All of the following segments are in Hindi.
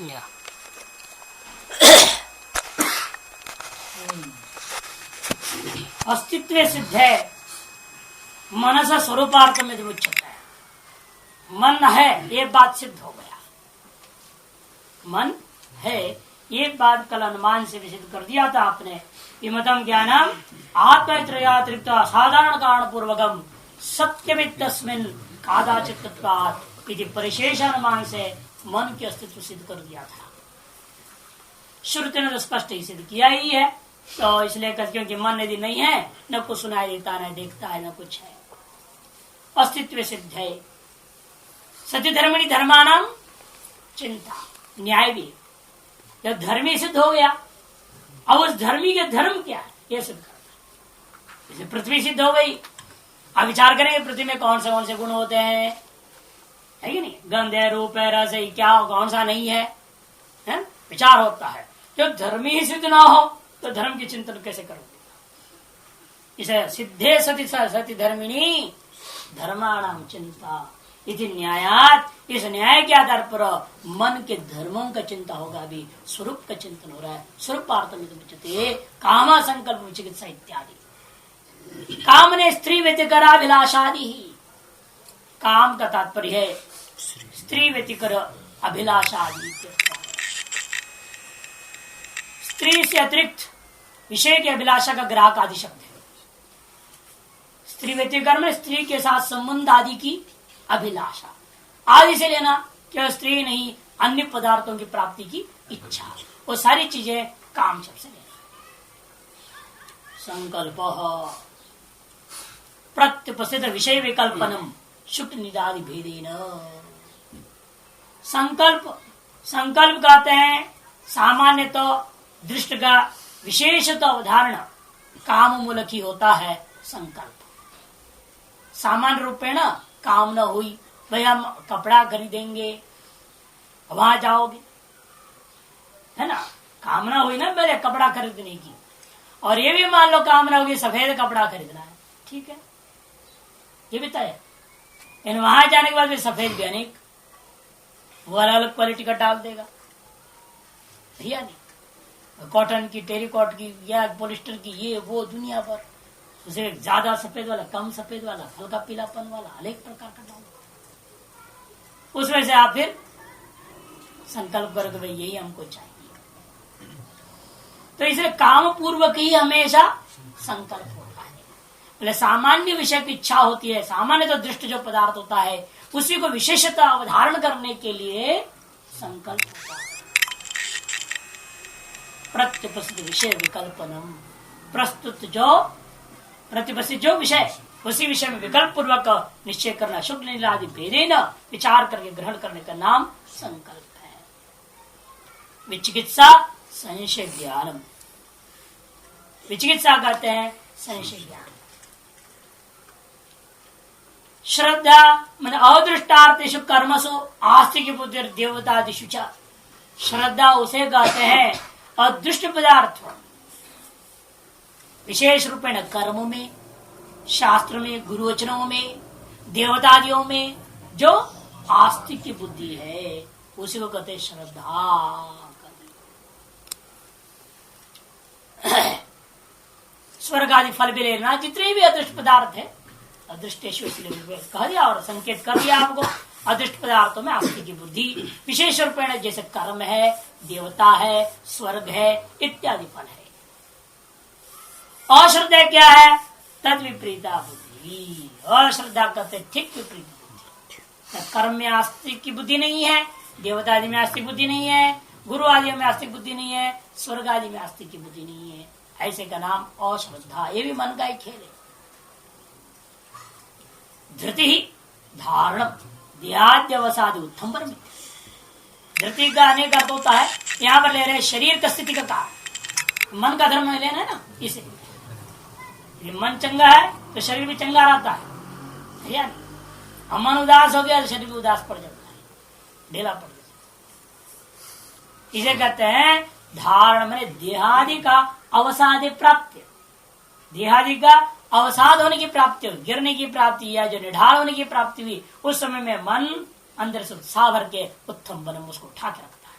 या अस्तित्व सिद्ध है मनस स्वरूपार्थ में उच्चता है। मन है ये बात सिद्ध हो गया। मन है ये बात कल अनुमान से भी सिद्ध कर दिया था आपने। इमतम ज्ञानम आत्मत्रयातिरिक्त साधारण कारण पूर्वकम सत्यमित तस्मिन् कादाचित्तत्वात् इति परिशेष अनुमान से मन के अस्तित्व सिद्ध कर दिया था। श्रुति ने तो स्पष्ट ही सिद्ध किया ही है। तो इसलिए क्योंकि मन यदि नहीं है न कुछ सुनाई देता न देखता है न कुछ है, अस्तित्व सिद्ध है। सत्य धर्मिणी धर्माणाम चिंता न्याय भी जब धर्मी सिद्ध हो गया, अब उस धर्मी के धर्म क्या है यह सिद्ध करना। जैसे पृथ्वी सिद्ध हो गई, अब विचार करेंगे पृथ्वी में कौन से गुण होते हैं, है कि नहीं? गंध है, रूप है, रस है, क्या कौन सा नहीं है, है? विचार होता है। जब धर्मी ही सिद्ध ना हो तो धर्म की चिंतन कैसे करोगे? इसे सिद्धे सति सति धर्मिणी धर्माणाम चिंता इति न्यायात। इस न्याय के आधार पर मन के धर्मों का चिंता होगा। अभी स्वरूप का चिंतन हो रहा है। स्वरूपार्थमिते कामा संकल्प चिकित्सा इत्यादि। काम ने स्त्री व्यतिकराभिलाषादि ही, काम का तात्पर्य है स्त्री व्यतिकर अभिलाषादि। स्त्री से अतिरिक्त विषय की अभिलाषा का ग्राहक आदि शब्द है। स्त्री व्यतिकर में स्त्री के साथ संबंध आदि की अभिलाषा आदि से लेना, क्या स्त्री नहीं अन्य पदार्थों की प्राप्ति की इच्छा, वो सारी चीजें काम शब्द से लेना। संकल्प प्रत्युपस्थित विषय विकल्पनम शुक्ल निदादि भेदेन। संकल्प कहते हैं सामान्य तो दृष्ट का विशेषतः उदाहरण काम मूलक ही होता है। संकल्प सामान्य रूपेण काम न हुई, भाई हम कपड़ा खरीदेंगे, वहां जाओगे, है ना? कामना हुई ना पहले कपड़ा खरीदने की, और ये भी मान लो कामना होगी सफेद कपड़ा खरीदना है, ठीक है, ये भी तय है। वहां जाने के बाद भी सफेद भी अनेक, वो अलग अलग क्वालिटी का डाल देगा भैया नहीं, कॉटन की, टेरिकॉट की या पॉलिस्टर की, ये वो दुनिया भर, उसे ज्यादा सफेद वाला, कम सफेद वाला, हल्का पीलापन वाला, अनेक प्रकार का डाल, उसमें से आप फिर संकल्प करोगे भाई यही हमको चाहिए। तो इसलिए काम पूर्वक ही हमेशा संकल्प होता है। पहले सामान्य विषय की इच्छा होती है, सामान्य तो दृष्ट जो पदार्थ होता है उसी को विशेषता अवधारण करने के लिए संकल्प होता है। प्रत्युपस्थित विषय विकल्पनम, प्रस्तुत जो प्रतिपस्थित जो विषय उसी विषय में विकल्प पूर्वक निश्चय करना, शुक्ल नीलादि भेदेन विचार करके ग्रहण करने का नाम संकल्प है। विचिकित्सा संशय ज्ञानम, विचिकित्सा कहते हैं संशय ज्ञान। श्रद्धा मन अदृष्टार्थेषु कर्मसु आस्तिक बुद्धि देवतादिषु च, श्रद्धा उसे कहते हैं अदृष्ट पदार्थ विशेष रूपेण कर्म में, शास्त्र में, गुरुवचनों में, देवतादियों में जो आस्तिक की बुद्धि है उसी को कहते हैं श्रद्धा। स्वर्ग आदि फल भी लेना, जितने भी अदृष्ट पदार्थ है, अदृष्टेशु इसलिए कह दिया और संकेत कर दिया आपको, अदृष्ट पदार्थों में आस्तिक की बुद्धि विशेष रूपेण जैसे कर्म है, देवता है, स्वर्ग है इत्यादि फल है। अश्रद्धा क्या है? तद विपरीता बुद्धि। अश्रद्धा कहते ठीक विपरीत बुद्धि। कर्म में आस्तिक की बुद्धि नहीं है, देवता आदि में आस्तिक बुद्धि नहीं है, गुरु आदि में आस्तिक बुद्धि नहीं है, स्वर्ग आदि में आस्तिक की बुद्धि नहीं है, ऐसे का नाम अश्रद्धा। ये भी मन का ही खेल है। धृति ही धारण देहाद्यवसादि उत्तम पर धृति का अनेक अर्थ होता है। यहाँ पर ले रहे शरीर का स्थिति का कारण, मन का धर्म में लेना है ना, इसे मन चंगा है तो शरीर भी चंगा रहता है या नहीं? मन उदास हो गया तो शरीर भी उदास पड़ जाता है, ढीला पड़ जाता है। इसे कहते हैं धारण में देहादि का अवसाद प्राप्ति, देहादि का अवसाद होने की प्राप्ति, गिरने की प्राप्ति या जो निढाल होने की प्राप्ति हुई, उस समय में मन अंदर से उत्साह भर के उत्तम बनम उसको उठा के रखता है।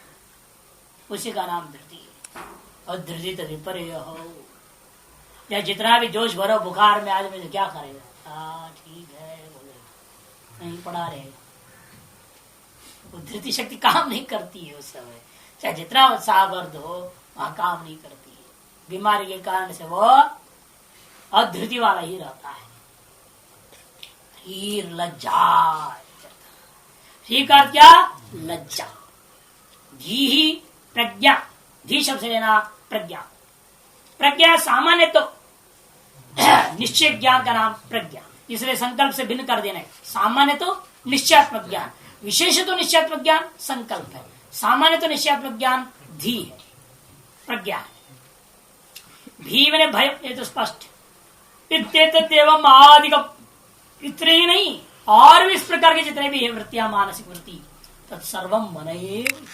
उसी का नाम धृति है। और धृति तो विपर्य हो, या जितना भी जोश भरो बुखार में आदमी तो क्या करेगा, ठीक है बोले नहीं पढ़ा रहेगा, वो धृति शक्ति काम नहीं करती है उस समय, चाहे जितना उत्साह वर्ध हो वहां काम नहीं करती है। बीमारी के कारण से वो अधृति वाला ही रहता है। धीर लज्जा, ठीक है क्या, लज्जा। धी ही प्रज्ञा, धी शब्द से लेना प्रज्ञा। प्रज्ञा सामान्य तो निश्चय ज्ञान का नाम प्रज्ञा, इसलिए संकल्प से भिन्न कर देना है। सामान्य तो निश्चयात्मक ज्ञान, विशेष तो निश्चयात्मक ज्ञान संकल्प है, सामान्य तो निश्चयात्मक ज्ञान धी है, प्रज्ञा है। भी मैंने भय, ये तो स्पष्ट। इत्येतदेवम आदिकम, इतने ही नहीं और भी इस प्रकार के जितने भी है वृत्तियां, मानसिक वृत्ति, तत्सर्वम मनएव,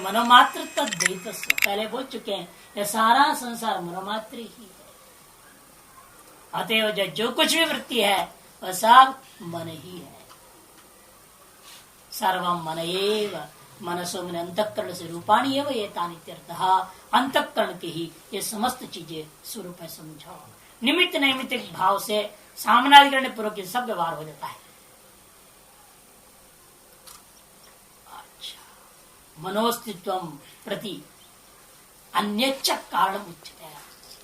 मनोमात्र तद्दैत, पहले बोल चुके हैं यह सारा संसार मनोमात्र ही है। अतएव जो कुछ भी वृत्ति है वह सब मन ही है। सर्वम मनएव, मनसो मन अंतःकरण से रूपाणी एवं एतानित्यर्थः, अंतःकरण के ही ये समस्त चीजें स्वरूप है समझो। निमित्त नैमित्तिक भाव से सामनाधिकरण पूर्वक सब व्यवहार हो जाता है। मनोस्तित्व प्रति अन्यच्च कारण उच्चते,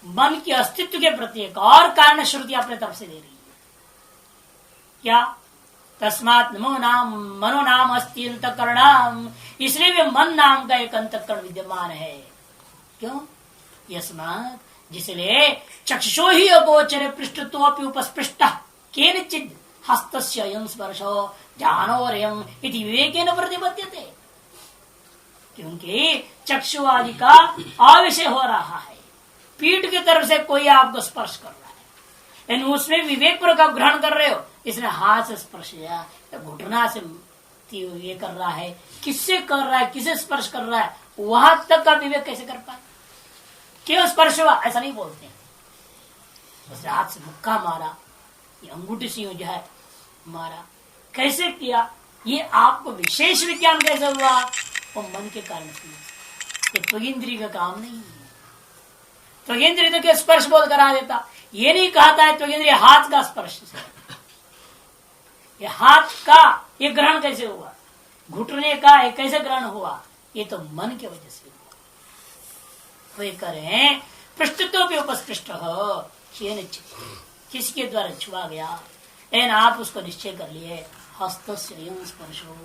मन के अस्तित्व के प्रति एक और कारण श्रुति अपने तरफ से दे रही है। क्या, तस्मात् मनो नाम अस्ति अंतःकरणम्, इसलिए भी मन नाम का एक अंतःकरण विद्यमान है। क्यों, यस्मात्, जिसलिए चक्षुषो ही अगोचर पृष्ठत्वोपि उपस्पृष्ट केनचित् हस्तस्य अयं स्पर्शो जानोरयम् इति विवेकेन प्रतिपद्यते, क्योंकि चक्षु आदि का आविषय हो रहा है, पीठ की तरफ से कोई आपको स्पर्श कर रहा है, यानी उसमें विवेक पूर्वक आप ग्रहण कर रहे हो। इसने हाथ से स्पर्श किया, घुटना से ये कर रहा है, किससे कर रहा है, किसे स्पर्श कर रहा है, वहां तक का विवेक कैसे कर पाए, क्यों स्पर्श हुआ ऐसा नहीं बोलते हैं। उसने हाथ से मुक्का मारा, ये अंगूठी से जो है मारा, कैसे किया, ये आपको विशेष विज्ञान कैसे हुआ, वो मन के कारण से। ये त्वगिंद्री का काम नहीं है। त्वगिंद्री तो क्या स्पर्श बोध करा देता, ये नहीं कहता है त्वगिंद्री हाथ का स्पर्श से, ये हाथ का ये ग्रहण कैसे हुआ, घुटने का ये कैसे ग्रहण हुआ, ये तो मन के वजह से हुआ। वे करें पृष्ठत्व भी उपस्पृष्ट हो, किसके द्वारा छुआ गया, लेकिन आप उसको निश्चय कर लिए, हस्तस्य स्पर्शो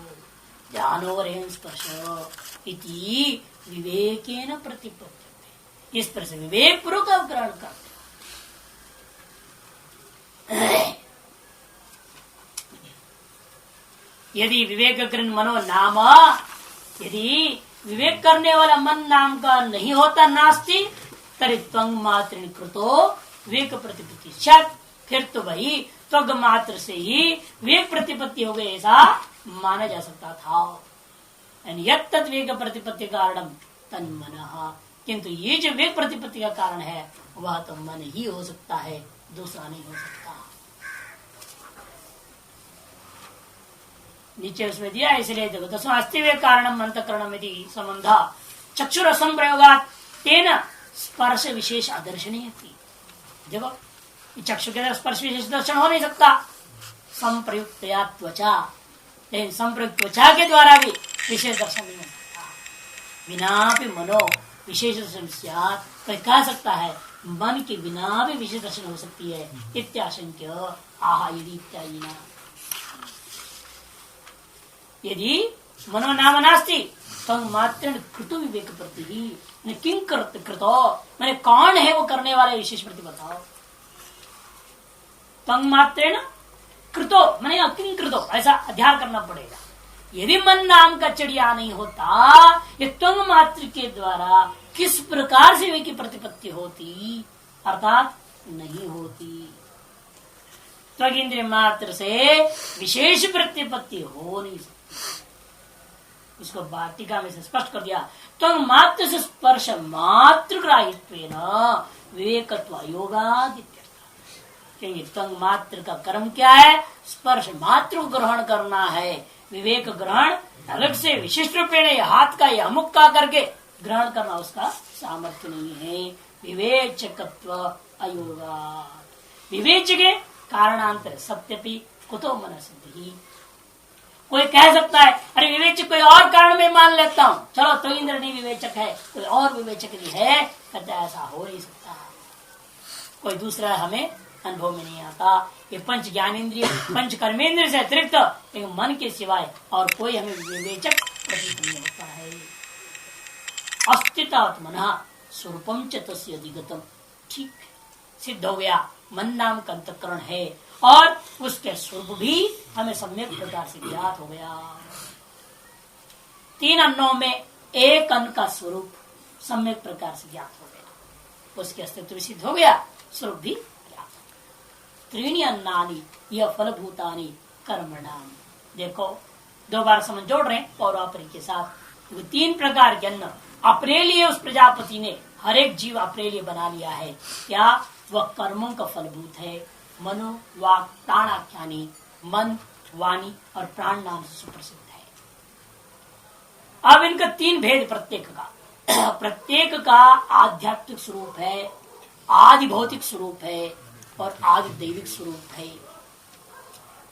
जानोरयं स्पर्शो इति विवेकेन प्रतिपद्यते, इस पर से विवेक पूर्वक ग्रहण करते। यदि विवेक कृन मनो नाम, यदि विवेक करने वाला मन नाम का नहीं होता, नास्ति तरी त्वंग मात्र कृतो विवेक प्रतिपत्ति, फिर तो वही त्वग मात्र से ही विवेक प्रतिपत्ति हो गई ऐसा माना जा सकता था। यत् विवेक प्रतिपत्ति कारणम तन्मनः, किंतु ये जो विवेक प्रतिपत्ति का कारण है वह तो मन ही हो सकता है, दूसरा नहीं हो सकता। नीचे उसमें दिया इसलिए देखो, दसवां अस्ति विवेक कारणम अंतःकरणम यदि संबंध चक्षुर संप्रयोगात् तेन स्पर्श विशेष अदर्शनीय थी। देखो चक्षु के स्पर्श विशेष दर्शन हो नहीं सकता, संप्रयुक्त या त्वचा, लेकिन संप्रयुक्त त्वचा के द्वारा भी विशेष दर्शन नहीं हो सकता। बिना भी मनो विशेष दर्शन कोई कह सकता है मन के बिना भी विशेष दर्शन हो सकती है, इत्याशंक्य आह यदि इत्यादि ना। यदि मनो नाम नास्ति तो मात्र कृतु विवेक प्रति ही किं कृतो, मैंने कौन है वो करने वाला विशेष प्रति बताओ। तंग मात्रेण कृतो मैंने किं कृतो, ऐसा अध्याय करना पड़ेगा। यदि मन नाम का चिड़िया नहीं होता, ये त्वंग मात्र के द्वारा किस प्रकार से वे की प्रतिपत्ति होती, अर्थात नहीं होती। त्वग इंद्रिय मात्र से विशेष प्रतिपत्ति हो नहीं सकती। इसको वाटिका में से स्पष्ट कर दिया, त्वंग मात्र से स्पर्श मात्र ग्राहित्वेन विवेकत्व योगादित्यर्थ। क्योंकि त्वंग मात्र का कर्म क्या है, स्पर्श मात्र को ग्रहण करना है, विवेक ग्रहण अलग से विशिष्ट रूपेण हाथ का या अमुक का करके ग्रहण करना उसका सामर्थ्य नहीं है। विवेचकत्व अयोगा, विवेचक के कारणांतर सत्यपि कुतो मन सिद्धि। कोई कह सकता है अरे विवेचक कोई और कारण में मान लेता हूं, चलो तो इंद्र नहीं विवेचक है, कोई और विवेचक नहीं है, कहते ऐसा हो नहीं सकता, कोई दूसरा हमें अनुभव में नहीं आता। ये पंच ज्ञानेन्द्रिय पंच कर्मेंद्रिय से अतिरिक्त एक मन के सिवाय और कोई हमें विवेचक प्रतीत नहीं होता है। अस्तित्वमना स्वरूपम च तस्य अधिगतम, ठीक सिद्ध हो गया, मन नाम का अंतःकरण है और उसके स्वरूप भी हमें सम्यक प्रकार से ज्ञात हो गया। 3 अन्नों में एक अन्न का स्वरूप सम्यक प्रकार से ज्ञात हो गया, उसके अस्तित्व भी सिद्ध हो गया, स्वरूप भी ज्ञात। 3 अन्नानि यह फलभूतानि कर्मणाम। देखो 2 बार समझ जोड़ रहे हैं पौरापरी के साथ। 3 प्रकार के अन्न अपने लिए उस प्रजापति ने हर एक जीव अपने लिए बना लिया है। क्या? वह कर्मों का फलभूत है। मनो वाक प्राणाख्यानी, मन वाणी और प्राण नाम से सुप्रसिद्ध है। अब इनका 3 भेद प्रत्येक का प्रत्येक का आध्यात्मिक स्वरूप है, आदि भौतिक स्वरूप है और आदि दैविक स्वरूप है।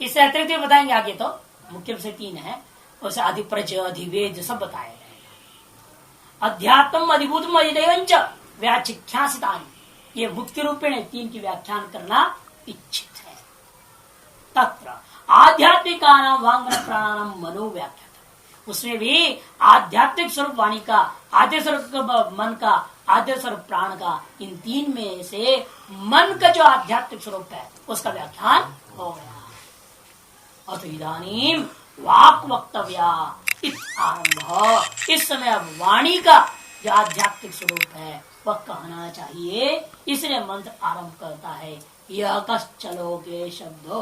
इससे अतिरिक्त बताएंगे आगे, तो मुख्य से 3 है, उसे अधिप्रच अधिवेद सब बताए गए। अध्यात्म अधिभूतम अधिदैवंच व्याचिख्यासितानि, ये मुख्य रूपेण 3 की व्याख्यान करना इच्छित है। तत्र आध्यात्मिकानां वाङ्मन प्राणानां मनो व्याख्या, उसमें भी आध्यात्मिक स्वरूप वाणी का, आद्य स्वरूप मन का, आद्य स्वरूप प्राण का, इन 3 में से मन का जो आध्यात्मिक स्वरूप है उसका व्याख्यान हो गया। अथ इदानीं वाक् वक्तव्या आरंभ, इस समय अब वाणी का जो आध्यात्मिक स्वरूप है वह कहना चाहिए, इसलिए मंत्र आरंभ करता है। यह कश्चलोके शब्दो,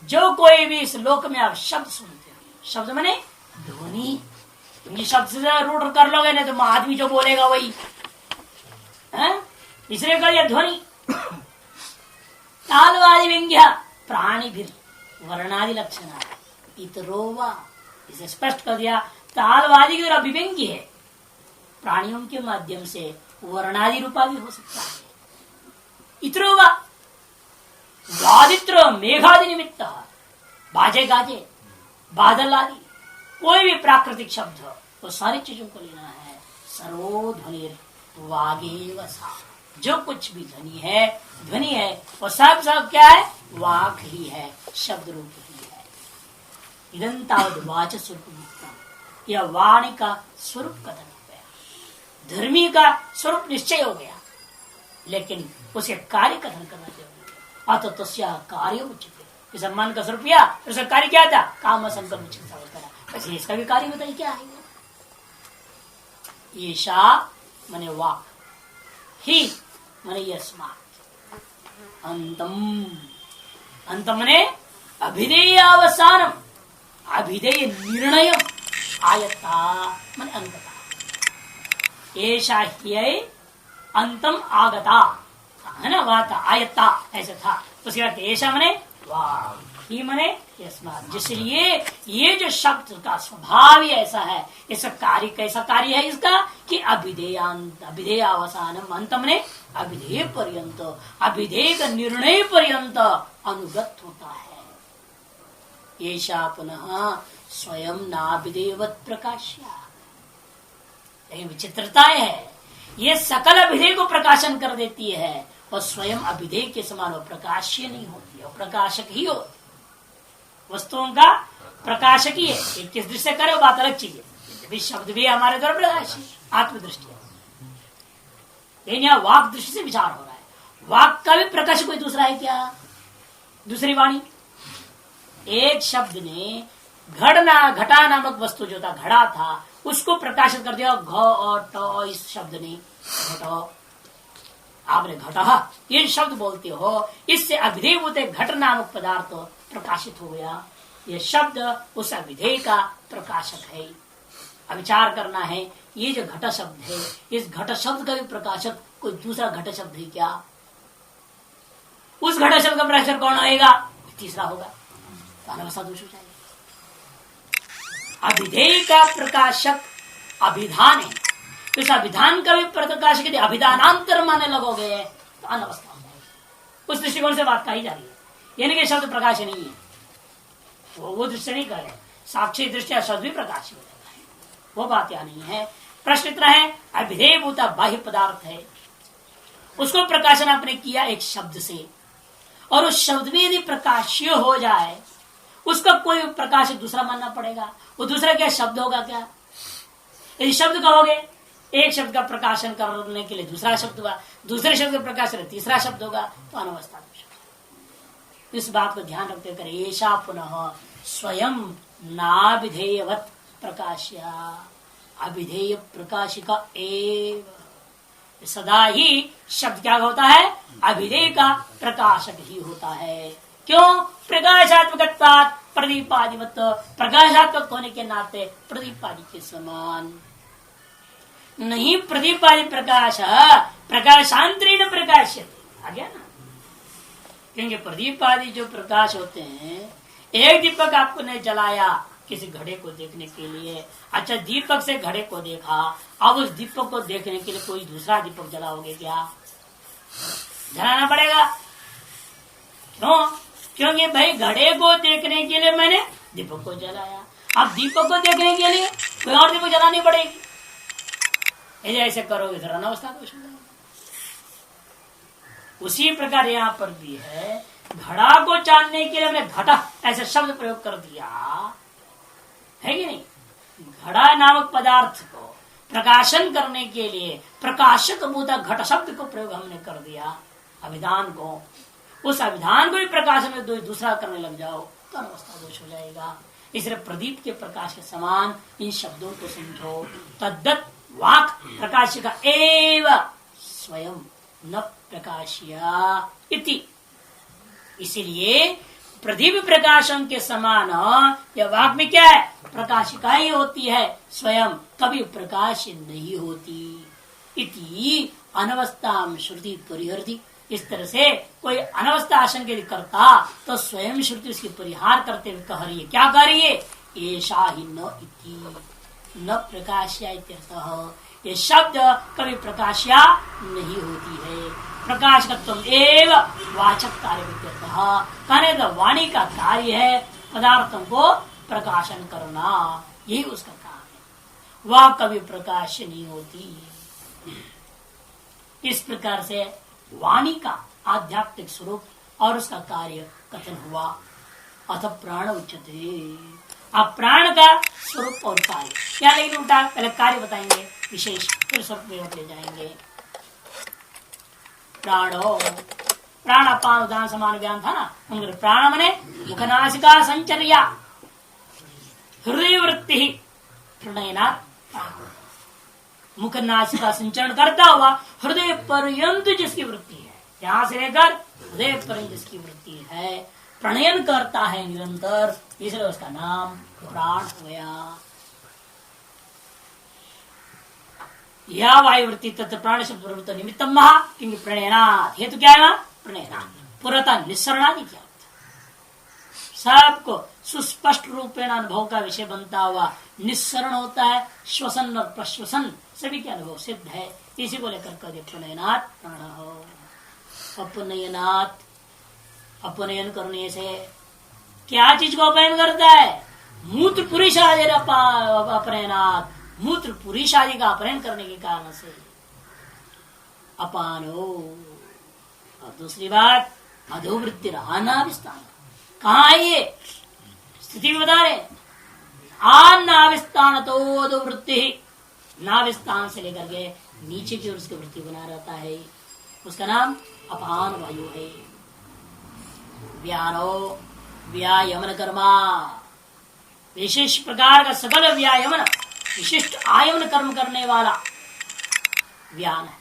जो कोई भी इस लोक में आप शब्द सुनते हो, शब्द माने ध्वनि, क्योंकि शब्द से रूढ़ कर लोगे नहीं तो आदमी जो बोलेगा वही है, इसलिए कर यह ध्वनि। तालवादि व्यंग्य प्राणी भी वर्णादि लक्षण इतरोवा, इसे स्पष्ट कर दिया। तालवादी की अभिव्यंग्य है, प्राणियों के माध्यम से वर्णादि रूपा भी हो सकता है। इतरोवा वादित्र मेघादि निमित्त, बाजे गाजे बादल आदि कोई भी प्राकृतिक शब्द वो सारी चीजों को लेना है। सर्वो ध्वनि वागेव सा, जो कुछ भी ध्वनि है वो सब क्या है? वाक ही है, शब्द रूप ही है। इदंतावद वाच स्वरूप, यह वाणी का स्वरूप कथन हो गया, धर्मी का स्वरूप निश्चय हो गया, लेकिन उसे कार्य कथन करना चाहिए। अत तस्या कार्य उचित, इस मन का स्वरूप किया, उसका कार्य क्या था? काम संकल्प चिकित्सा करा, वैसे इसका भी कार्य बताइए क्या है? ईशा मने वाक, ही मने यस्मात्, अंतम, अंत मने अभिधेय अवसानम, अभिधेय निर्णय, आयता मने अंतता। ईशा ह्यै अंतम आगता है ना, वह था आयता, ऐसा था। उसके बाद ऐसा मने वाह, ही मने यस्मात्, जिसलिए ये जो शब्द का स्वभाव ही ऐसा है। इसका कार्य कैसा कार्य है इसका कि अभिधेय अवसानम, अंत मने अभिधेय पर्यंत, अभिधेय का निर्णय पर्यंत अनुगत होता है। ऐसा पुनः स्वयं नाभिधेयवत प्रकाश्या, विचित्रताएं है, ये सकल अभिधेय को प्रकाशन कर देती है और स्वयं अभिधेय के समान वो प्रकाश्य नहीं होती है, प्रकाशक ही हो, वस्तुओं का प्रकाशक ही है। एक किस दृष्टि से करे बात अलग चीज है, शब्द भी हमारे द्वारा प्रकाश आत्मदृष्टि है, लेकिन यहाँ वाक दृष्टि से विचार हो रहा है। वाक का भी प्रकाश कोई दूसरा है क्या? दूसरी वाणी। एक शब्द ने घटा नामक वस्तु जो था, घड़ा था, उसको प्रकाशित कर दिया घ और ट, इस शब्द ने घट, आपने घटा ये शब्द बोलते हो, इससे अभिधेय होते घट नामक पदार्थ प्रकाशित हो गया। ये शब्द उस अभिधेय का प्रकाशक है। विचार करना है, ये जो घट शब्द है, इस घट शब्द का भी प्रकाशक कोई दूसरा घट शब्द है क्या? उस घट शब्द का प्रकाशक कौन होगा? तीसरा होगा, तो अनवस्था दोष हो जाएगा। अभिधेय का प्रकाशक अभिधान है, तो इस अभिधान का भी प्रकाशक यदि अभिधानांतर माने लगोगे तो अनवस्था हो जाएगी। उस दृष्टिकोण से बात कही जा रही है, यानी कि शब्द प्रकाश नहीं है, वो दृष्टि नहीं कर रहे, साक्षी दृष्टि शब्द भी प्रकाश हो जाता है, वो बात यहाँ नहीं है। प्रश्न इतना है, अभिधेय भूता बाह्य पदार्थ है, उसको प्रकाशन आपने किया एक शब्द से, और उस शब्द में यदि प्रकाश्य हो जाए उसका कोई प्रकाश दूसरा मानना पड़ेगा। वो दूसरा क्या शब्द होगा? क्या यदि शब्द कहोगे, एक शब्द का प्रकाशन करने के लिए दूसरा शब्द होगा, दूसरे शब्द का प्रकाशन तीसरा शब्द होगा, तो अनवस्था। इस बात को ध्यान रखते कर ऐसा पुनः स्वयं नाभिधेयवत प्रकाश्या अभिधेय प्रकाशिका एव। सदा ही शब्द क्या होता है? अभिधेय का प्रकाशक ही होता है। क्यों? प्रकाशात्मक प्रदीपादिवत, प्रकाशात्मक होने के नाते प्रदीपादि के समान नहीं। प्रदीपादि प्रकाश प्रकाशांतरेण प्रकाश्यते, आ गया ना? क्योंकि प्रदीप आदि जो प्रकाश होते हैं, एक दीपक आपने जलाया किसी घड़े को देखने के लिए, अच्छा दीपक से घड़े को देखा, अब उस दीपक को देखने के लिए कोई दूसरा दीपक जलाओगे क्या? जलाना पड़ेगा। क्यों? क्योंकि भाई घड़े को देखने के लिए मैंने दीपक को जलाया, अब दीपक को देखने के लिए कोई और दीपक जलानी पड़ेगी। ऐसे करोगे जरा अनवस्था दोष हो जाएगा। उसी प्रकार यहाँ पर भी है, घड़ा को जानने के लिए हमने घटा ऐसा शब्द प्रयोग कर दिया है कि नहीं? घड़ा नामक पदार्थ को प्रकाशन करने के लिए प्रकाशक भूता घट शब्द को प्रयोग हमने कर दिया अभिधान को। उस अभिधान को भी प्रकाशन में दूसरा करने लग जाओ तो अनवस्था दोष हो जाएगा। इसलिए प्रदीप के प्रकाश के समान इन शब्दों को समझो। तद्दत वाक् प्रकाशिका एव स्वयं न प्रकाशिया इति। इसीलिए प्रदीप प्रकाशन के समान यह वाक् में क्या है? प्रकाशिका ही होती है, स्वयं कभी प्रकाश नहीं होती। इति अनवस्था श्रुति परिहरती। इस तरह से कोई अनवस्था आशंका यदि करता तो स्वयं श्रुति उसकी परिहार करते हुए कह रही है। क्या कह रही है? ऐसा ही न इति न प्रकाश्या इत्यर्थः। ये शब्द कभी प्रकाश्या नहीं होती है। प्रकाश का तुम एव वाचक कार्य कहने तो वाणी का कार्य है पदार्थों को प्रकाशन करना, यही उसका काम है। वह कभी प्रकाश नहीं होती। इस प्रकार से वाणी का आध्यात्मिक स्वरूप और उसका कार्य कथन हुआ। अथ प्राण उच्यते। अब प्राण का स्वरूप और कार्य क्या, लेकिन उल्टा पहले कार्य बताएंगे विशेष, फिर स्वरूप में ले जाएंगे। प्राणो प्राण अपान उदान समान ज्ञान था ना। प्राण मने मुखनासिका संचर्या हृदय वृत्ति प्रणयनात्। मुखनासिका संचरण करता हुआ हृदय पर्यंत जिसकी वृत्ति है, यहां से लेकर हृदय पर्यंत जिसकी वृत्ति है, प्रणयन करता है निरंतर, इसलिए उसका नाम प्राण हो गया। या वायुवृत्ति तथा प्राण शब्द प्रवृत्त निमित्तम महा, क्योंकि प्रणयनाथ हेतु क्या है? प्रणयनाथ पुरता निस्सरणादि क्या सबको सुस्पष्ट रूपेण अनुभव का विषय बनता हुआ निस्सरण होता है। श्वसन और प्रश्वसन सभी के अनुभव सिद्ध है। इसी को लेकर कह प्रणयनाथ प्राण हो। अपनयनाथ अपनयन करने से क्या चीज को अपनयन करता है? मूत्र पुरुष आदि अपनयनाथ, मूत्र पुरुष आदि का अपहरण करने के कारण से अपानो। और दूसरी बात अधोवृत्ति अनाविस्थान। कहाँ है ये स्थिति बता रहे? नाविस्थान तो अधोवृत्ति, नाविस्थान से लेकर के नीचे की ओर उसकी वृत्ति बना रहता है, उसका नाम अपान वायु है। व्यानो व्यायमन कर्मा, विशेष प्रकार का सकल व्यायमन विशिष्ट आयमन कर्म करने वाला व्यान है।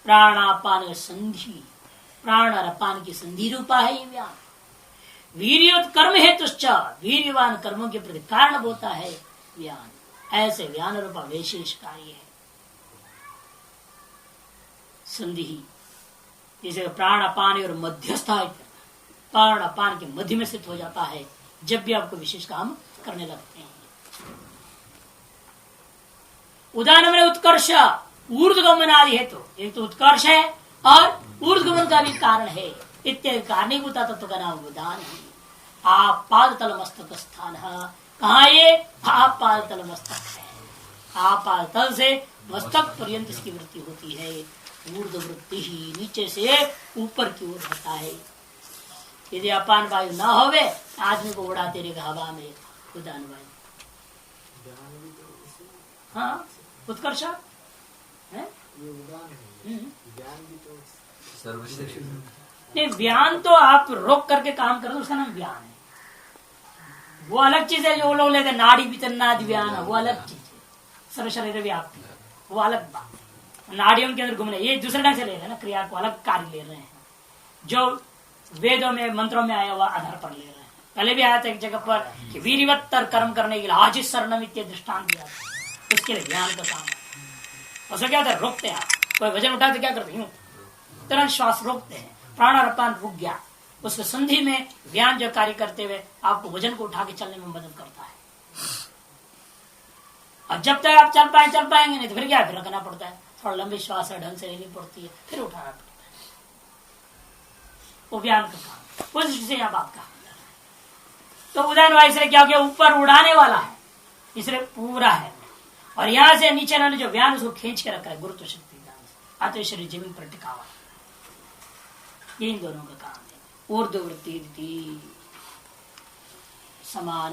प्राणापान संधि, प्राण और अपान की संधि रूपा है ये व्यान। वीर्योत कर्म हेतुश्च, वीर्यवान कर्मों के प्रति कारण होता है व्यान। ऐसे व्यान रूपा विशेष कार्य है संधि। जैसे प्राण अपान और मध्यस्थ, प्राण अपान के मध्य में स्थित हो जाता है जब भी आपको विशेष काम करने लगते हैं। उदाहरण में उत्कर्ष ऊर्ध्वगमन आदि है, तो एक तो उत्कर्ष है और ऊर्ध्वगमन का भी कारण है। इत्यादि कारणीभूता तत्व का नाम उदान है। आप पाद तल मस्तक स्थान, कहा ये आप पाद तल मस्तक है, आप पाद तल से मस्तक पर्यंत इसकी वृत्ति होती है। ऊर्ध्व वृत्ति ही नीचे से ऊपर की ओर होता है। यदि अपान वायु न होवे आदमी को उड़ाते रहेगा हवा में, उदान वायु। हाँ उत्कर्ष है नहीं, व्यान तो आप रोक करके काम कर दो, उसका नाम व्यान है। वो अलग चीज है जो वो लोग लेते हैं, नाड़ी वितरनादि व्यान, वो अलग चीज है। सर्व शरीर व्याप्ति, वो अलग बात। नाड़ियों के अंदर घूमने, ये दूसरे ढंग से ले रहे हैं ना, क्रिया को अलग कार्य ले रहे हैं, जो वेदों में मंत्रों में आया हुआ आधार पर ले रहे हैं। पहले भी आया था एक जगह पर कि वीरवत्तर कर्म करने के लिए आजिश शरणम इत्यादि दृष्टांत दिया था, उसके लिए ज्ञान का काम है। उसका क्या होता है, रोकते हैं। कोई वजन उठाते क्या करते हैं, तुरंत श्वास रोकते हैं, प्राणापान रुक गया, उसके संधि में ज्ञान जो कार्य करते हुए आपको वजन को उठा के चलने में मदद करता है। और जब तक आप चल पाएंगे नहीं तो फिर क्या, फिर रखना पड़ता है, थोड़ा लंबी श्वास है, ढंग से लेनी पड़ती है, फिर उठाना पड़ता है। वो ज्ञान का काम, उस दृष्टि से यहाँ बात का। तो उदाहरण वायु से क्या हो गया, ऊपर उड़ाने वाला है, इसलिए पूरा है, और यहाँ से नीचे वाले जो व्यान उसको खींच के रखा है गुरुत्व शक्ति अतः शरीर जमीन पर टिका हुआ। इन दोनों का काम है। ऊर्ध्ववृत्ति समान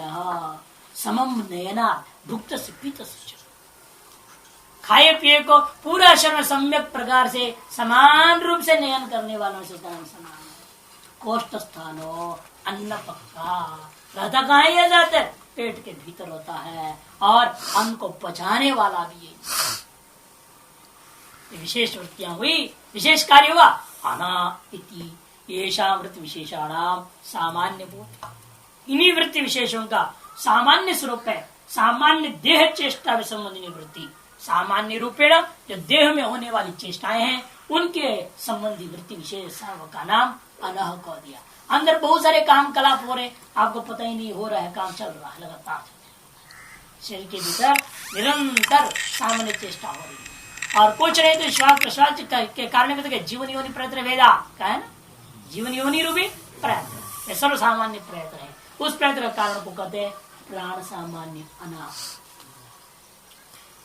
समम नयना भुक्त से पीत, खाए पिए को पूरा शरीर सम्यक प्रकार से समान रूप से नयन करने वालों से समान है। कोष्ठ स्थानो अन्न पक्का रहता कहाँ है, जाते पेट के भीतर होता है, और अन्न को पचाने वाला भी है। विशेष वृत्तियां हुई, विशेष कार्य हुआ, अना इति येषां वृत्ति विशेषाणाम सामान्य भूत। इन्हीं वृत्ति विशेषों का सामान्य स्वरूप है, सामान्य देह चेष्टा संबंधी वृत्ति। सामान्य रूपेण जो देह में होने वाली चेष्टाएं हैं, उनके संबंधी वृत्ति विशेष का नाम अनह कह दिया। अंदर बहुत सारे काम कलाप हो रहे, आपको पता ही नहीं हो रहा है, काम चल रहा है लगातार, शरीर के भीतर निरंतर सामान्य चेष्टा हो रही है, और कुछ नहीं तो श्वास प्रश्वास के कारण तो जीवन योनि प्रयत्न वेदा का है ना, जीवन योनि रूपी प्रयत्न, सर्व सामान्य प्रयत्न है। उस प्रयत्न के कारण को कहते हैं प्राण सामान्य अनाथ।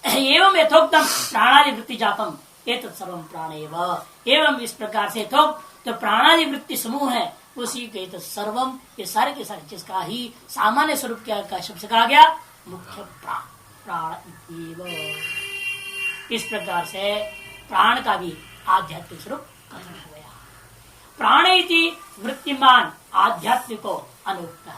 एवं यथोक्तम प्राणादि वृत्ति जातम एक सर्वम प्राण एवं इस प्रकार से यथोक्त तो प्राणादि वृत्ति समूह है, उसी के सर्वम, ये सारे के सारे जिसका ही सामान्य स्वरूप क्या शब्द से कहा गया, मुख्य प्राण, प्राण। इस प्रकार से प्राण का भी आध्यात्मिक स्वरूप कथन हो गया। प्राण इति वृत्तिमान आध्यात्मिको अनुक्त।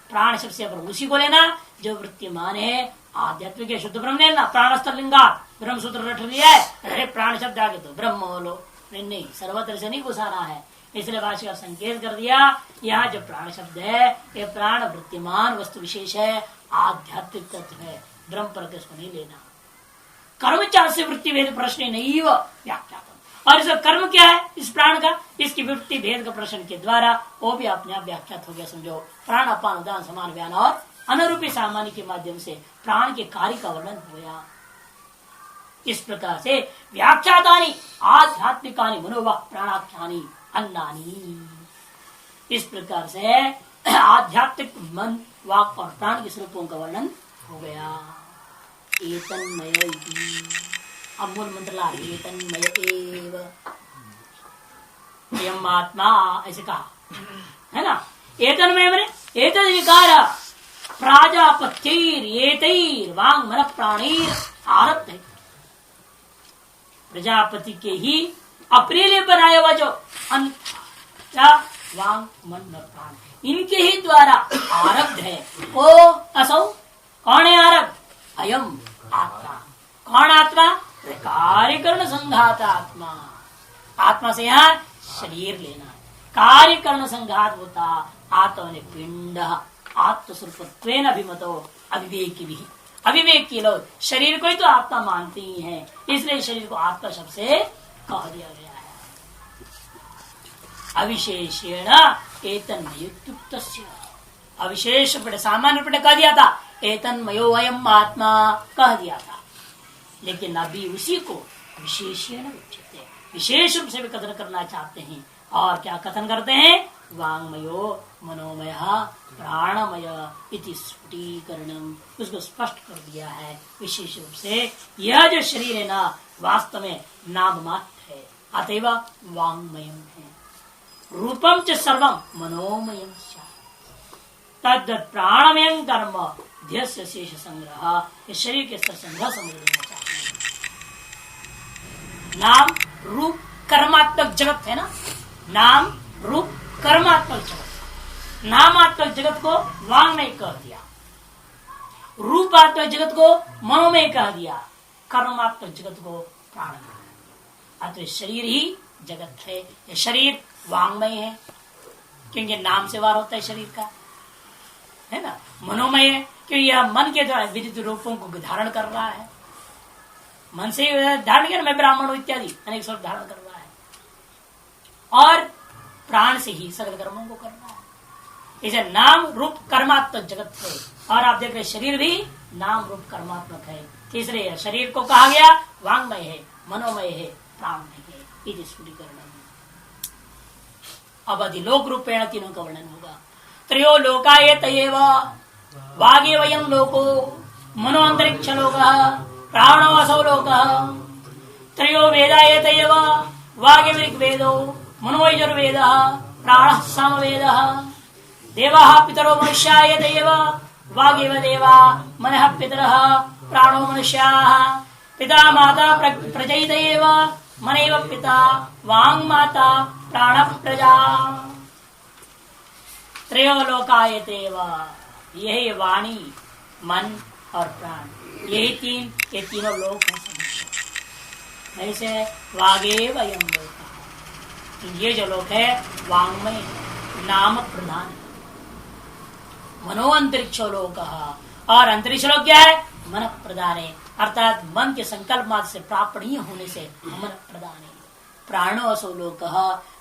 प्राण शब्द से उसी को लेना जो वृत्तिमान है, आध्यात्मिक शुद्ध ब्रह्म लेना। प्राणस्तर लिंगा ब्रह्म सूत्र रट लिया है, अरे प्राण शब्द आगे तो ब्रह्म बोलो, नहीं सर्वत्र से नहीं घुसाना है। इसलिए भाष्य का संकेत कर दिया, यहाँ जो प्राण शब्द है ये प्राण वृत्तिमान वस्तु विशेष है, आध्यात्मिक तत्व है, ब्रह्म पर इसको नहीं लेना। कर्म चाहे वृत्ति भेद प्रश्न नहीं व्याख्या, और इसका कर्म क्या है इस प्राण का, इसकी वृत्ति भेद का प्रश्न के द्वारा वो भी अपने आप व्याख्यात हो गया। समझो, प्राण अपान उदान समान व्यान और अनुरूपी सामान्य के माध्यम से प्राण के कार्य का वर्णन हो गया। इस प्रकार से व्याख्यातानि आध्यात्मिकानि मनोवाक् प्राणाख्यानि अन्नानि, इस प्रकार से आध्यात्मिक मन वाक् और प्राण के स्वरूपों का वर्णन हो गया। एतन्मय अमूल मंत्र ला एतन्मय एव यम आत्मा, ऐसे कहा है ना। एतन्मय मैंने एतद विकार प्राजापत्यैर एतैर वांग मन प्राणैर आरब्ध है। प्रजापति के ही अपने लिए बनाया हुआ जो अन्न वांग मन प्राण, इनके ही द्वारा आरब्ध है। ओ असौ कौन है आरब्ध, अयम आत्मा। कौन आत्मा, कार्यकरण संघात आत्मा। आत्मा से यहाँ शरीर लेना, कार्यकरण संघात होता आत्मा ने पिंड आत्मस्वरूपत्वेन अभिमतो अविवेकी भी, अविवेकी लोग शरीर को ही तो आत्मा मानते ही हैं, इसलिए शरीर को आत्मा शब्द से कह दिया गया है। अविशेषेण एतन्मयुक्त, अविशेष सामान्य रूप कह दिया था, एतन्मयो वयम आत्मा कह दिया था, लेकिन अभी उसी को विशेषण उच्यते, विशेष रूप से भी कथन करना चाहते हैं। और क्या कथन करते हैं? वांगमयो मनोमय प्राणमय इति स्फुटीकरणम, उसको स्पष्ट कर दिया है विशेष रूप से। यह जो शरीर है ना, वास्तव में नाम मात्र है, अतएव वांगमयम है। रूपम च सर्वम मनोमयम तद प्राणमयम कर्म ध्यस्य शेष संग्रह, इस शरीर के संग्रह समझ लेना चाहिए। नाम रूप कर्मात्मक जगत है ना, नाम रूप कर्मात्मक जगत, नामात्मक जगत को वांगमय कह दिया, रूपात्मक जगत को मनोमय कह दिया, कर्मात्मक जगत को प्राणमय। अतः शरीर ही जगत है, ये शरीर वांगमय है क्योंकि नाम से वार होता है शरीर का, है ना। मनोमय है क्योंकि यह मन के द्वारा विदित रूपों को धारण कर रहा है, मन से धारण कर, मैं ब्राह्मण हूं इत्यादि अनेक स्वरूप धारण कर रहा है, और प्राण से ही सकल कर्मों को कर रहा है। इसे नाम रूप कर्मात्मक जगत है, और आप देख रहे शरीर भी नाम रूप कर्मात्मक है। तीसरे शरीर को कहा गया वांगमय है, मनोमय है, प्राणमय है, इति स्फुटीकरण। अब अधिलोक रूपेण तीनों का वर्णन होगा। त्रयो लोका एतयेव वागे वयं लोको मनो अंतरिक्ष लोकः प्राणो असौ लोकः। त्रयो वेदा एतयेव वागे ऋग्वेदो मनो यजुर्वेदः प्राणः सामवेदः। देवाः पितरो मनुष्या एतयेव वागेव देवा मनः पितरः प्राणो मनुष्याः। पिता माता प्रजैतयेव मनैव पिता वांग माता प्राण प्रजा। त्रयो लोकायतेव, यही वाणी मन और प्राण, यही ये तीनों लोक हैं। ऐसे वागे वयम लोक, ये जो लोक है वांगमय नाम प्रधान। मनो अंतरिक्ष लोक, और अंतरिक्ष लोक क्या है? मन प्रधान है, अर्थात मन के संकल्प मात्र से प्राप्त नहीं होने से मन प्रधान है। प्राणो असो लोक,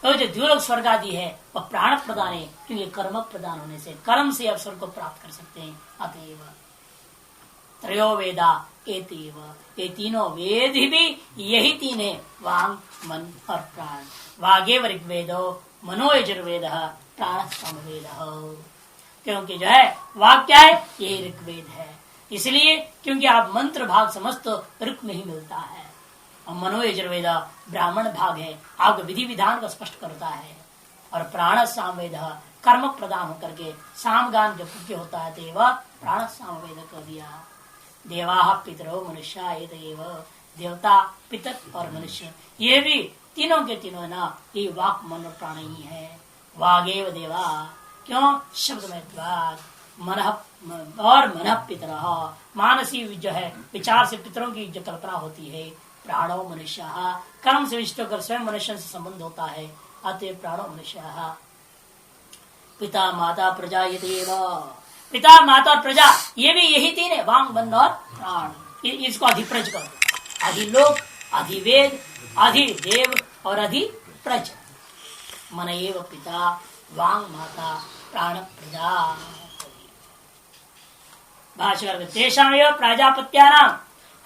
जो द्व्योलोक स्वर्ग आदि है वह प्राण प्रदान है क्योंकि कर्म प्रदान होने से, कर्म से अवसर को प्राप्त कर सकते हैं। अतएव त्रयो वेदा एतेव, ये तीनों वेद भी यही तीन है, वांग मन और प्राण। वागे ऋग्वेदो मनो यजुर्वेद प्राण सामवेद। क्योंकि जो है वाग क्या है? ये ऋग्वेद है, इसलिए क्योंकि आप मंत्र भाग समस्त ऋग में ही मिलता है, और मनो यजुर्वेद ब्राह्मण भाग है, आपको विधि विधान को स्पष्ट करता है। और प्राण सामवेद कर्म प्रदान होकर के सामगान जब पुण्य होता है तो वह प्राण सामवेद कर दिया। देवा पितरो मनुष्य, ये देव देवता पितर और मनुष्य, ये भी तीनों के तीनों ना ये वाक मन और प्राण ही है। वागेव देवा, क्यों? शब्द में मन और मन पितर, मानसी जो है विचार से पितरों की जो कल्पना होती है। प्राणो मनुष्य, कर्म से विशिष्ट होकर स्वयं मनुष्य से संबंध होता है, अतः प्राणो मनुष्य। पिता माता प्रजा, ये देव पिता माता और प्रजा, ये भी यही तीन है, वांग मन और प्राण। इसको अधिप्रज कर दो, अधिलोक, अधिवेद, अधिदेव और अधिप्रज। मन एव पिता वांग माता प्राण प्रजा। भाष्यकार तेषामेव प्राजापत्यानाम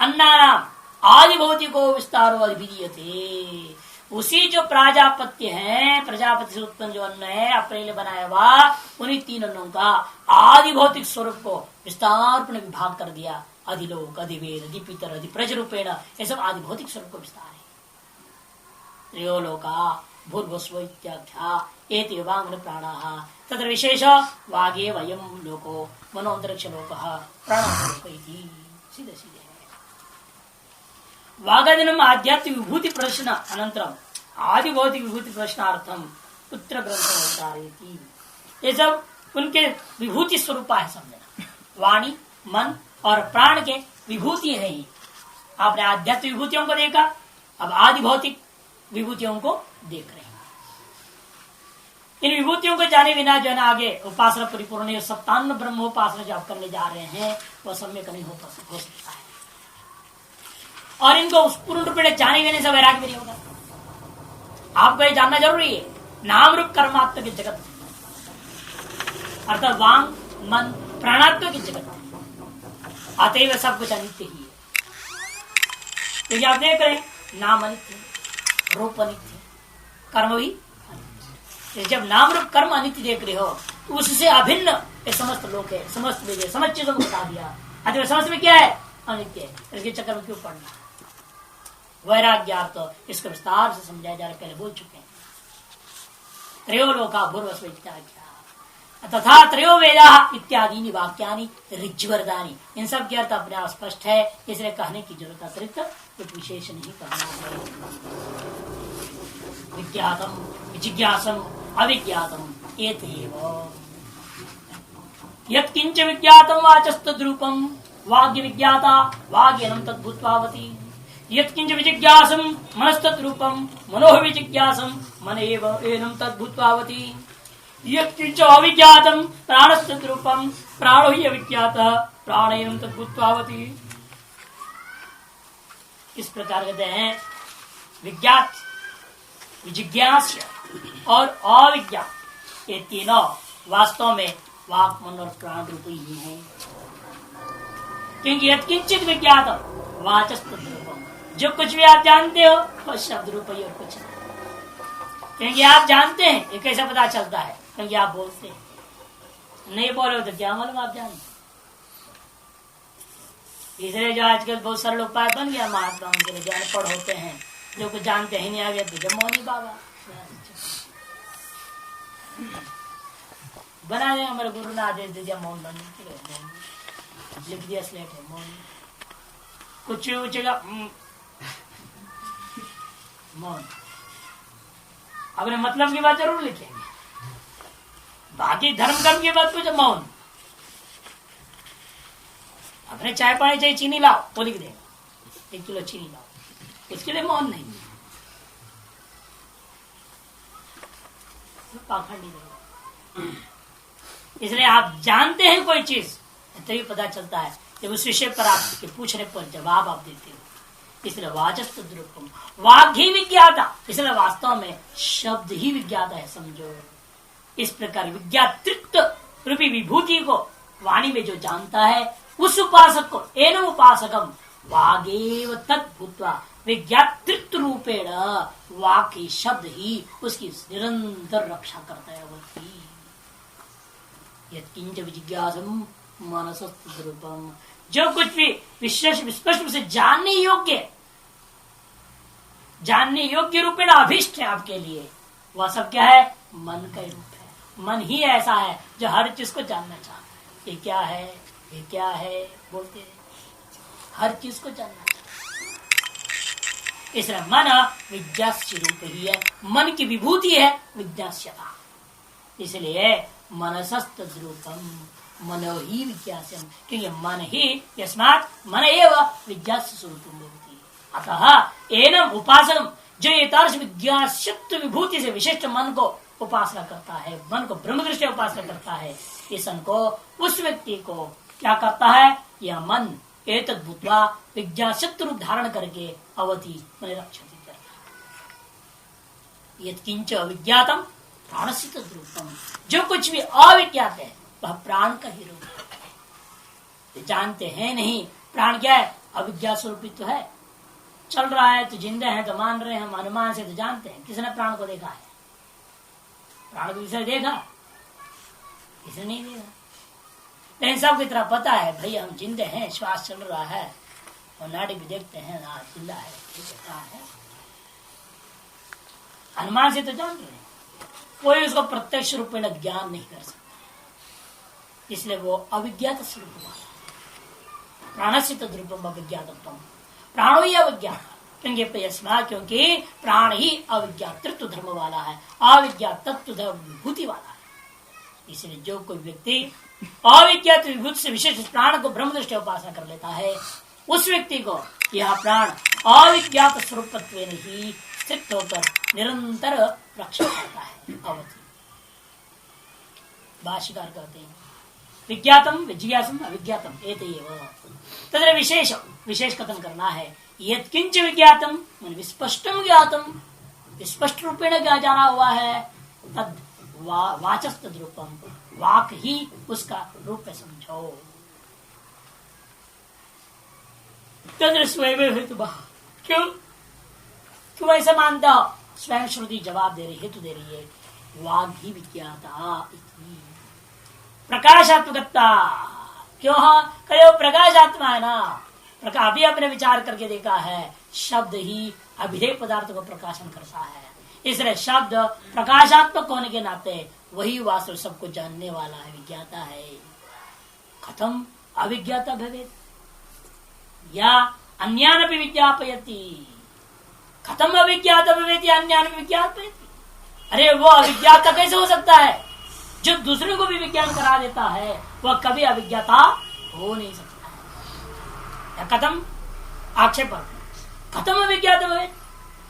अन्नानाम आदि भौतिको विस्तारो अधिविधीयते। उसी जो प्राजापत्य है, प्रजापति से उत्पन्न जो अन्न है अपने लिए बनाया हुआ, उन्हीं तीन अन्नों का आदि भौतिक स्वरूप को विस्तार में विभाग कर दिया। अधिलोक, अधिवेद, अधिपितर, अधिप्रज रूपेण, ये सब आदि भौतिक स्वरूप को विस्तार है। त्रयोलोका भूर्भुस्व इत्याख्या एते वांग प्राणाः तत्र विशेष वागे वयम लोको मनोन्तरिक्ष लोकः प्राणलोक इति। सीधे सीधे वागादिनम आध्यात्मिक विभूति प्रदर्शन अनंतरम आदि भौतिक विभूति प्रदर्शनार्थम उत्तर ग्रंथ। ये सब उनके विभूति स्वरूप है, समझना। वाणी मन और प्राण के विभूति है ही। आपने आध्यात्मिक विभूतियों को देखा, अब आदि भौतिक विभूतियों को देख रहे हैं। इन विभूतियों को जाने बिना जो है ना आगे उपासना परिपूर्ण नहीं, सप्तान्न ब्रह्मोपासना जो आप करने जा रहे हैं वह सम्यक नहीं हो सकता है। और इनको पूर्ण रूप में जाने बिना से वैराग्य भी नहीं होगा। आपको ये जानना जरूरी है, नाम रूप कर्मात्मक जगत अर्थात वांग मन प्राणात्मक जगत है। अतएव सब कुछ अनित्य ही है। क्योंकि आप देख रहे हैं नाम अनित्य, रूप अनित्य, कर्म भी अनित्य। जब नाम रूप कर्म अनित्य देख रहे हो तो उससे अभिन्न ये समस्त लोक है, समस्त विजय, समस्त चीजों को बता दिया। अतः समस्त में क्या है? अनित्य है। इसके चक्कर में क्यों पढ़ना? वैराग्यार्थ तो इसको विस्तार से समझाया जा रहा है, पहले बोल चुके हैं। त्रयोलोका भूर्वस्व तथा त्रयो वेदा इत्यादि वाक्यानि ऋज्वरदानी, इन सब के अर्थ अपने आप स्पष्ट है, इसलिए कहने की जरूरत अतिरिक्त कुछ विशेष नहीं करना है। विज्ञातम विजिज्ञासम अविज्ञातम एतएव यत्किंच विज्ञातम वाचस्तद्रूपम वाग्य विज्ञाता वाग्यनम तद्भूत्वावती यत्किंच विजिज्ञासम मनस्तद्रूपम मनोह विजिज्ञासम मन एव एनम तद्भूत्वावती यत्किंच अविज्ञातम प्राणस्तद्रूपम प्राणो हि अविज्ञातः प्राणेन तद्भूत्वावती। इस प्रकार कहते हैं विज्ञात, विजिज्ञास्य और अविज्ञात, ये तीनों वास्तव में वाक मन और प्राण रूप ही है। क्योंकि यत्किंचित विज्ञातम वाचस्तद्रूपम, जो कुछ भी आप जानते हो वह शब्द रूप ही और कुछ नहीं। क्योंकि आप जानते हैं, ये कैसे पता चलता है? क्योंकि आप बोलते हैं, नहीं बोले तो क्या मालूम आप जानते। इसलिए जो आजकल बहुत सारे लोग उपाय बन गया महात्मा के लिए, जो अनपढ़ होते हैं, जो कुछ जानते ही नहीं, आ गया तो जब मौनी बाबा बना दें। हमारे गुरु ने आदेश दे दिया मौन बनने के लिए, लिख दिया स्लेट है मौन, कुछ पूछेगा मौन, अपने मतलब की बात जरूर लिखेंगे, बाकी धर्म कर्म की बात कुछ मौन। अपने चाय पानी चाहिए चीनी लाओ तो लिख देगा 1 किलो चीनी लाओ, इसके लिए मौन नहीं, पाखंडी नहीं। इसलिए आप जानते हैं कोई चीज तभी पता चलता है जब उस विषय पर आप पूछने पर जवाब आप देते हो। इसलिए वाचस्तद्रूपम वाग ही विज्ञाता, इसलिए वास्तव में शब्द ही विज्ञाता है, समझो। इस प्रकार विज्ञातृत्व रूपी विभूति को वाणी में जो जानता है उस उपासक को एनम उपासकम वागेव तद्भूत्वा, विज्ञातृत्व रूपेण वाक ही शब्द ही उसकी निरंतर रक्षा करता है। यत्किंच विजिज्ञासम मनसस्तद्रूपम, जो कुछ भी विशेष स्पष्ट से जानने योग्य रूपेण अभिष्ट है आपके लिए, वह सब क्या है? मन का रूप है। मन ही ऐसा है जो हर चीज को जानना चाहता है। ये क्या है, ये क्या है बोलते हैं, हर चीज को जानना चाहता है। इसलिए मन विज्ञास्य रूप ही है, मन की विभूति है विज्ञास्यता। इसलिए मनसस्तद्रूपम मनो ही विज्ञास्यम, क्योंकि मन ही यस्मात् मन एव विज्ञास्य स्वरूपम भवति। अतः एनम उपासनम, जो ये तार्श विज्ञास्यत्व विभूति से विशिष्ट मन को उपासना करता है, मन को ब्रह्म दृष्टि उपासना करता है, इस मन को, उस व्यक्ति को क्या करता है? यह मन एतद् भूत्वा विज्ञास्यत्व रूप धारण करके अवधि मन रक्षति करता है। यत्किंच अविज्ञातम प्राणस्य तद्रूपम, जो कुछ भी अविज्ञात है वह प्राण का ही रूप है। जानते हैं नहीं प्राण क्या है? अविज्ञात स्वरूपित तो है, चल रहा है तो जिंदे हैं तो मान रहे हैं, हम अनुमान से तो जानते हैं। किसने प्राण को देखा है? प्राण को किसने देखा? किसने नहीं देखा। लेकिन सबकी तरह पता है भाई हम जिंदे हैं, श्वास चल रहा है और नाड़ी भी देखते हैं, जिंदा है, ठीक है। अनुमान से तो जान रहे हैं, कोई उसको प्रत्यक्ष रूप में ज्ञान नहीं कर सकता, इसलिए वो अविज्ञात स्वरूप वाला। प्राणस्य तद्रूपम अविज्ञातत्व, प्राणो ही अविज्ञात, क्योंकि प्राण ही अविज्ञातृत्व धर्म वाला है, अविज्ञात तत्व विभूति वाला है। इसलिए जो कोई व्यक्ति अविज्ञात विभूति से विशेष प्राण को ब्रह्म दृष्टि उपासना कर लेता है, उस व्यक्ति को यह प्राण अविज्ञात स्वरूपत्व ही स्थित होकर निरंतर रक्षा करता है। अवधि भाष्यकार कहते हैं विज्ञातम विजिज्ञासम अविज्ञातम एतएव तत्र विशेष कथन करना है। यत्किंच विज्ञातम विस्पष्टम ज्ञातम, स्पष्ट रूपेण क्या जाना हुआ है, तद वाचस्तद रूपम, वाक ही उसका रूप समझो। तद स्वयं हेतु क्यों क्यों ऐसा मानता हो? स्वयं श्रुति जवाब दे रही, हेतु दे रही है। वाग ही विज्ञाता प्रकाशात्मकता। क्यों? कहो प्रकाशात्मा है ना। अभी आपने विचार करके देखा है, शब्द ही अभिधेय पदार्थ को प्रकाशन करता है। इसलिए शब्द प्रकाशात्मक होने के नाते वही वास्तव सबको जानने वाला है, विज्ञाता है। खत्म अविज्ञाता भवेत या अन्यानपि विज्ञापयति। खत्म अविज्ञाता भवेत या अन्यानपि विज्ञापयति। अरे वो अविज्ञाता कैसे हो सकता है? जो दूसरे को भी विज्ञान करा देता है वह कभी अविज्ञाता हो नहीं सकता है। खत्म आक्षेप खत्म अविज्ञाता भवेत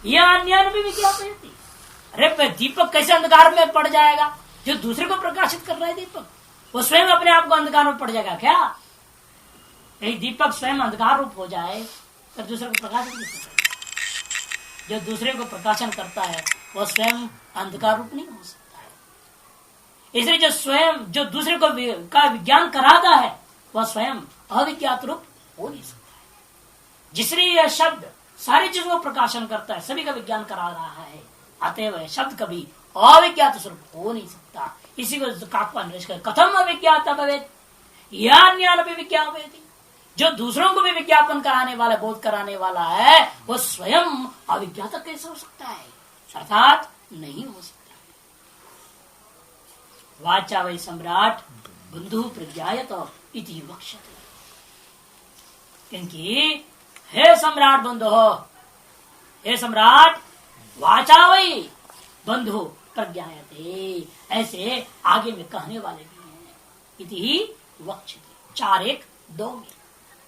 या अन्यानपि विज्ञापयति। अरे दीपक कैसे अंधकार में पड़ जाएगा? जो दूसरे को प्रकाशित कर रहा है दीपक, वो स्वयं अपने आप को अंधकार में पड़ जाएगा क्या? यदि दीपक स्वयं अंधकार रूप हो जाए तो दूसरे को प्रकाशित नहीं करेगा। जो दूसरे को प्रकाशन करता है वह स्वयं अंधकार रूप नहीं हो सकता है। इसलिए जो दूसरे को का विज्ञान कराता है वह स्वयं अविज्ञात रूप हो नहीं सकता है। जिसलिए यह शब्द सारी चीजों को प्रकाशन करता है, सभी का विज्ञान करा रहा है, अतएव शब्द कभी अविज्ञात स्वरूप हो नहीं सकता। इसी को कथम अविज्ञाता भवेत या अन्यानपि विज्ञापयति। जो दूसरों को भी विज्ञापन कराने वाला, बोध कराने वाला है, वो स्वयं अविज्ञाता कैसे हो सकता है? अर्थात नहीं हो सकता है। वाचा वै सम्राट बंधु प्रज्ञायत इति वक्ष्यते। क्योंकि हे सम्राट बंधु, हे सम्राट वाचा वै बंधु प्रज्ञायते, ऐसे आगे में कहने वाले भी हैं। इति ही वक्ष्यते। 4:1-2 में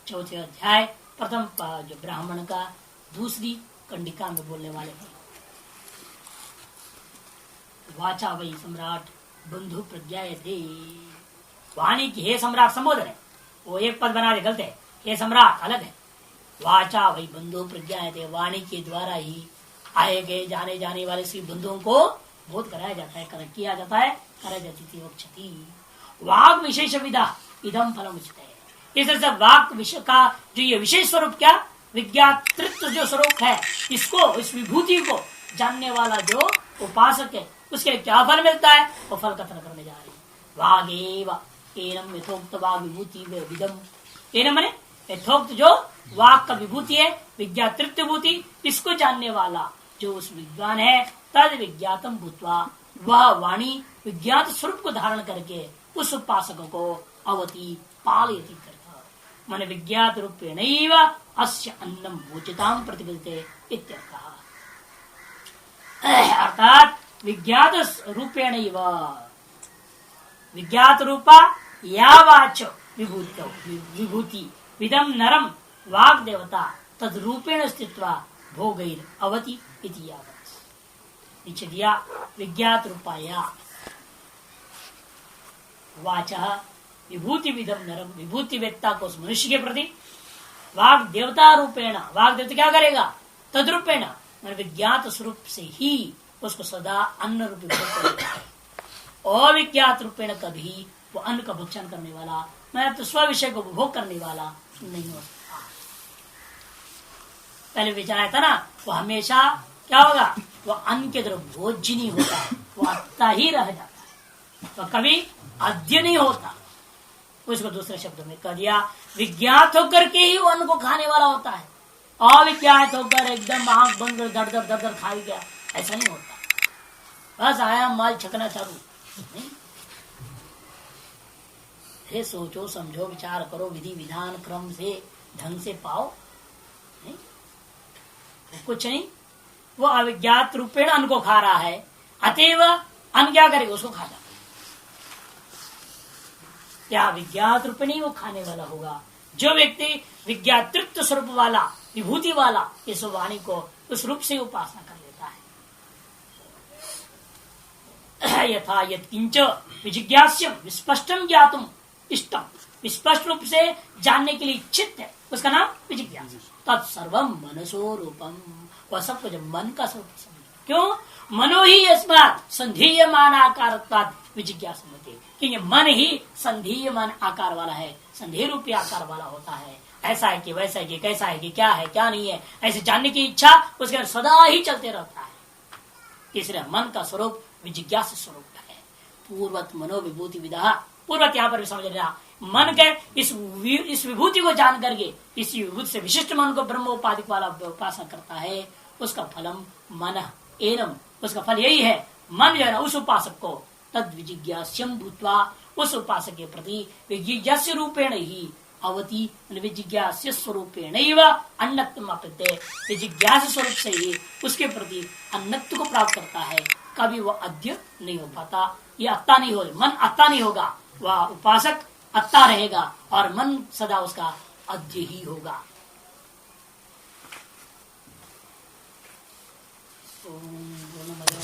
चौथे अध्याय प्रथम जो ब्राह्मण का दूसरी कंडिका में बोलने वाले हैं। वाचा वही सम्राट बंधु प्रज्ञायते। वाणी की हे सम्राट संबोधन है, वो एक पद बना दे, गलत है। हे सम्राट अलग है। वाचा वही बंधु प्रज्ञायते, वाणी के द्वारा ही आए गए जाने जाने वाले सभी बंधुओं को बोध कराया जाता है, किया जाता है, कराई जाती थी। वक्षति वाग विशेष विधा इदम फलम उचित है। इस तरह से वाक विषय का जो ये विशेष स्वरूप, क्या विज्ञातृत्व जो स्वरूप है, इसको, इस विभूति को जानने वाला जो उपासक है, उसके लिए क्या फल मिलता है? वो फल कथन करने जा रही है। वागेव एनम यथोक्त वाग विभूति विदम। एनम माने यथोक्त जो वाक का विभूति है, विज्ञातृत्व विभूति, इसको जानने वाला जो उस विद्वान है, तद विज्ञातम भूत्वा, वह वाणी विज्ञात स्वरूप को धारण करके उस उपासक को अवति पालयति करता। मन विज्ञात रूपेण अस्य अन्नम भोजिताम प्रतिपदते इत्यर्थः। अर्थात विज्ञात रूपेण विज्ञात रूपा या वाच विभूति विदम नरम वाग देवता तद रूपेण स्थित्वा भोगैर अवति इति यावत्। नीचे दिया विज्ञात रूपाया वाचा विभूति विधम नरम, विभूति वेत्ता को उस मनुष्य के प्रति वाग देवता रूपेण, वाग देवता क्या करेगा? तद रूपेण विज्ञात स्वरूप से ही उसको सदा अन्न रूपी भोग करेगा। अविज्ञात रूपेण कभी वो अन्न का भक्षण करने वाला, मैं तो स्व विषय को उपभोग करने वाला नहीं हो सकता। पहले विचार था ना, वो हमेशा क्या होगा? वो अन्न के तरफ भोज्य नहीं होता है, वो अत्ता ही रह जाता है, वो कभी अद्य नहीं होता। उसको दूसरे शब्दों में कह दिया, विज्ञात होकर के ही वो अन्न को खाने वाला होता है। अविज्ञात होकर एकदम आंख बंद कर धड़ धड़ धड़ धड़ खा गया, ऐसा नहीं होता। बस आया माल छकना चालू नहीं। हे सोचो समझो विचार करो, विधि विधान क्रम से ढंग से पाओ, नहीं कुछ नहीं। वो अविज्ञात रूपेण अन्न को खा रहा है, अतएव अन्न क्या करेगा? उसको खा जाता। क्या विज्ञात रूप नहीं वो खाने वाला होगा? जो व्यक्ति विज्ञातृत्व स्वरूप वाला, विभूति वाला इस वाणी को उस रूप से उपासना कर लेता है। यथा यत्किंच विजिज्ञास्यम विस्पष्टम ज्ञातुम इष्टम, विस्पष्ट रूप से जानने के लिए इच्छित है, उसका नाम विजिज्ञासा। तत्सर्वम मनसो रूपम, वह सब कुछ मन का स्वरूप समझ। क्यों? मनो ही अस्मात् संधीयमान आकार विजिज्ञासा होती है, क्योंकि मन ही संधीयमान आकार वाला है, संधेय रूपी आकार वाला होता है। ऐसा है कि वैसा है कि कैसा है कि क्या है क्या नहीं है, ऐसे जानने की इच्छा उसके सदा ही चलते रहता है। इसलिए मन का स्वरूप विजिज्ञास स्वरूप है। पूर्वत मनोविभूति विदा, पूर्वत यहाँ पर भी समझ लेना, मन के इस विभूति को जान करके इस विभूति से विशिष्ट मन को ब्रह्म उपाधिक वाला उपासना करता है, उसका फलम मन एनम, उसका फल यही है। मन जो है ना उस उपासक को तद विजिज्ञास्यम भूत्वा, उस उपासक के प्रति विजिज्ञास्य रूपेण ही अवति विजिज्ञास्य स्वरूपेण अन्नत्व प्रत्यय, विजिज्ञास स्वरूप से ही उसके प्रति अन्नत्व को प्राप्त करता है। कभी वह अद्य नहीं हो पाता, ये अत्ता नहीं हो, मन अत्ता नहीं होगा, वह उपासक अत्ता रहेगा और मन सदा उसका अद्य ही होगा। ओम